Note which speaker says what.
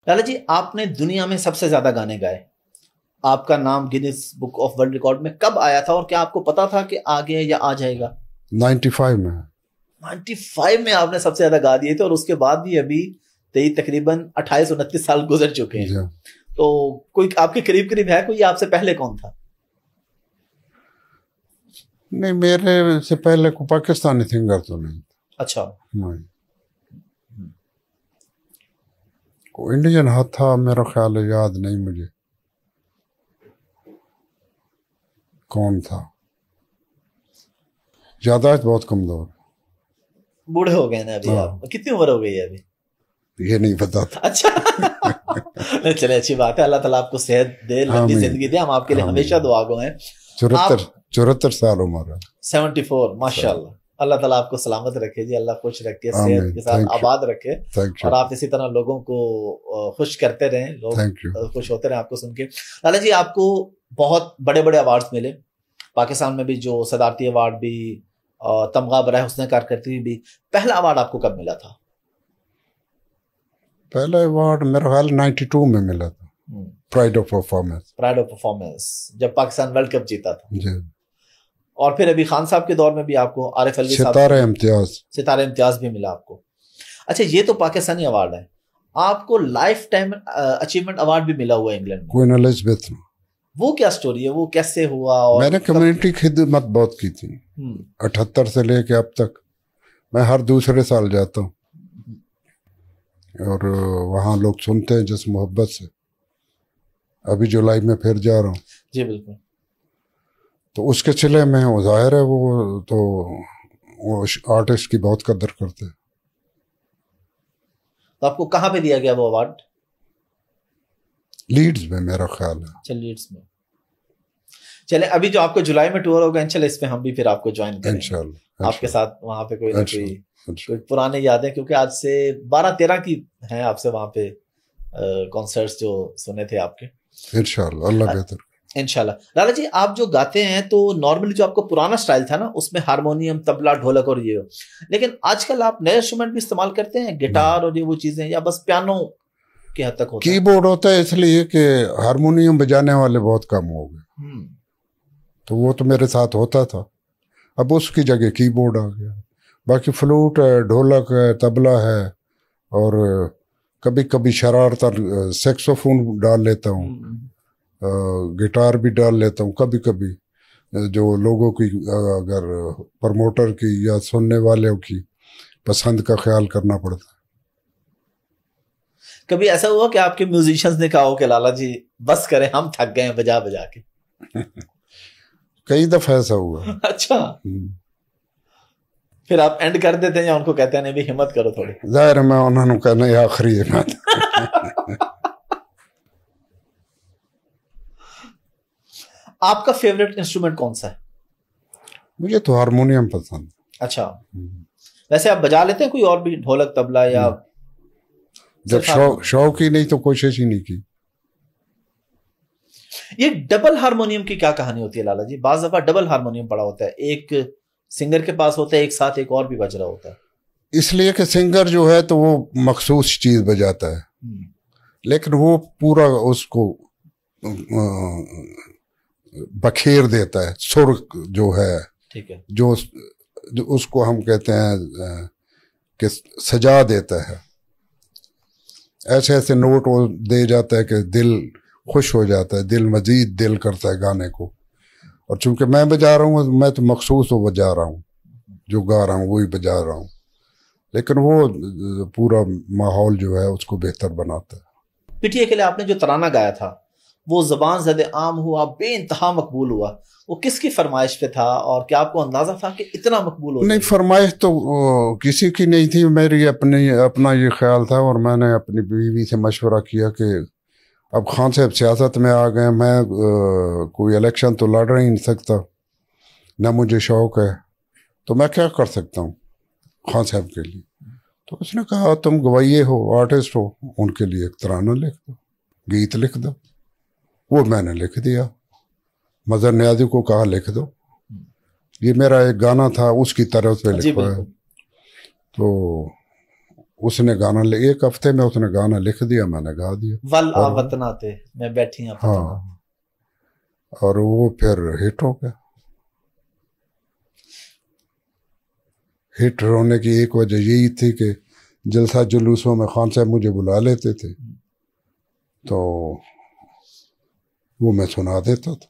Speaker 1: लाला जी, आपने दुनिया में सबसे ज्यादा गाने गाए, आपका नाम Guinness book of world record में कब आया था और क्या आपको पता था कि आगे या आ जाएगा?
Speaker 2: 95 में।
Speaker 1: 95 में आपने सबसे ज्यादा गा दिए थे, और उसके बाद भी अभी तकरीबन 28-29 साल गुजर चुके हैं। तो कोई आपके करीब करीब है कोई, आपसे पहले कौन था?
Speaker 2: नहीं, मेरे से पहले को पाकिस्तानी सिंगर तो नहीं।
Speaker 1: अच्छा।
Speaker 2: नहीं, को इंडियन हाथ था, मेरा ख्याल है, याद नहीं मुझे कौन था। यादाश्त बहुत कमजोर।
Speaker 1: बूढ़े हो गए ना अभी आप? कितनी उम्र हो गई है अभी?
Speaker 2: ये नहीं पता था।
Speaker 1: अच्छा। चले, अच्छी बात है, अल्लाह ताला आपको सेहत दे, लंबी जिंदगी दे, हम आपके लिए हमेशा दुआ गो हैं।
Speaker 2: 74 साल उम्र।
Speaker 1: 74, माशाल्लाह। अल्लाह ताला आपको सलामत रखे जी, अल्लाह खुश रखे, सेहत के साथ आबाद रखे, और आप इसी तरह लोगों को खुश करते रहें, लोग खुश होते रहें आपको सुन के। लाला जी, आपको बहुत बड़े बड़े अवार्ड्स मिले, पाकिस्तान में भी जो सदारती अवार्ड भी, तमगा बराए हुस्न कारकर्दगी भी। पहला अवार्ड आपको कब मिला था?
Speaker 2: पहला अवार्ड मेरा ख्याल 92 में मिला था, pride of performance.
Speaker 1: Pride of performance, जब पाकिस्तान वर्ल्ड कप जीता था
Speaker 2: जी।
Speaker 1: और फिर अभी खान साहब के दौर में भी आपको आरिफ अलवी साहब सितारे इम्तियाज भी मिला आपको। अच्छा, ये तो पाकिस्तानी अवार्ड है, आपको लाइफ टाइम अचीवमेंट अवार्ड भी मिला हुआ है इंग्लैंड में,
Speaker 2: क्वीन एलिजाबेथ। वो
Speaker 1: क्या स्टोरी है, वो कैसे हुआ? और
Speaker 2: मैंने कम्युनिटी खिदमत बहुत की थी, 78 से लेके अब तक। मैं हर दूसरे साल जाता हूँ और वहाँ लोग सुनते हैं जिस मोहब्बत से। अभी जुलाई में फिर जा रहा हूँ।
Speaker 1: जी बिल्कुल।
Speaker 2: तो उसके सिले में वो जाहिर है, वो आर्टिस्ट की बहुत कदर करते हैं।
Speaker 1: तो आपको कहाँ पे दिया गया वो अवार्ड?
Speaker 2: लीड्स में मेरा ख्याल है।
Speaker 1: चल, लीड्स में। चले, अभी जो आपको जुलाई में टूर होगा, इंशाल्लाह इसमें हम भी फिर आपको ज्वाइन करेंगे इंशाल्लाह, आपके साथ वहां पे कोई ना कोई पुराने यादें, क्योंकि आज से 12-13 की हैं आपसे वहां पे कॉन्सर्ट्स जो सुने थे आपके।
Speaker 2: इंशाल्लाह, अल्लाह बेहतर।
Speaker 1: इंशाल्लाह। लाला जी, आप जो गाते हैं तो नॉर्मली जो आपको पुराना स्टाइल था ना, उसमें हारमोनियम, तबला, ढोलक और ये हो, लेकिन आजकल आप नए इंस्ट्रूमेंट भी इस्तेमाल करते हैं, गिटार और ये वो चीजें, या बस पियानो की हद तक होता है?
Speaker 2: कीबोर्ड होता है, इसलिए कि हारमोनियम बजाने वाले बहुत कम हो गए, तो वो तो मेरे साथ होता था, अब उसकी जगह कीबोर्ड आ गया। बाकी फ्लूट है, ढोलक है, तबला है, और कभी कभी शरारता सैक्सोफोन डाल लेता हूँ, गिटार भी डाल लेता हूँ कभी कभी, जो लोगों की, अगर प्रमोटर की या सुनने वालों की पसंद का ख्याल करना पड़ता है।
Speaker 1: कभी ऐसा हुआ कि आपके म्यूजिशियंस ने कहा हो कि लाला जी बस करें, हम थक गए हैं बजा बजा के?
Speaker 2: कई दफा ऐसा हुआ।
Speaker 1: अच्छा। फिर आप एंड कर देते हैं या उनको कहते हैं नहीं भी हिम्मत करो थोड़ी?
Speaker 2: जाहिर है, मैं उन्होंने कहना ये आखिरी है।
Speaker 1: आपका फेवरेट इंस्ट्रूमेंट कौन सा है?
Speaker 2: मुझे तो हारमोनियम पसंद।
Speaker 1: अच्छा, वैसे आप बजा लेते हैं कोई और भी, ढोलक, तबला, या
Speaker 2: जब शौक ही नहीं तो कोशिश ही नहीं की।
Speaker 1: ये डबल हारमोनियम की क्या कहानी होती है लाला जी? बाज़ दफा डबल हारमोनियम पड़ा होता है, एक सिंगर के पास होता है, एक साथ एक और भी बज रहा होता है।
Speaker 2: इसलिए कि सिंगर जो है तो वो मखसूस चीज बजाता है, लेकिन वो पूरा उसको बखेर देता है, सुर जो है,
Speaker 1: ठीक है,
Speaker 2: जो उसको हम कहते हैं कि सजा देता है। ऐसे ऐसे नोट वो दे जाता है कि दिल खुश हो जाता है, दिल मजीद दिल करता है गाने को। और चूंकि मैं बजा रहा हूँ, मैं तो मखसूस वो बजा रहा हूँ, जो गा रहा हूँ वही बजा रहा हूँ, लेकिन वो पूरा माहौल जो है उसको बेहतर बनाता है।
Speaker 1: पिटिया के लिए आपने जो तराना गाया था, वो ज़बान ज़दे आम हुआ, बेइंतहा मकबूल हुआ, वो किसकी फरमाइश पे था और क्या आपको अंदाजा था कि इतना मकबूल हो?
Speaker 2: नहीं, फरमाइश तो किसी की नहीं थी, मेरी अपना ये ख्याल था, और मैंने अपनी बीवी से मशवरा किया कि अब खान साहब सियासत में आ गए, मैं कोई इलेक्शन तो लड़ ही नहीं सकता, ना मुझे शौक है, तो मैं क्या कर सकता हूँ खान साहब के लिए। तो उसने कहा तुम गवाइये हो, आर्टिस्ट हो, उनके लिए एक तराना लिख दो, गीत लिख दो। वो मैंने लिख दिया, मजहर न्याजी को कहा लिख दो, ये मेरा एक गाना था उसकी तरफ से लिखवाया। तो उसने गाना एक हफ्ते में उसने गाना लिख दिया, मैंने गा दिया।
Speaker 1: वल आ वतना ते मैं बैठी हूं।
Speaker 2: हाँ, और वो फिर हिट हो गया। हिट होने की एक वजह यही थी कि जलसा जुलूसों में खान साहब मुझे बुला लेते थे तो वो मैं सुना देता था।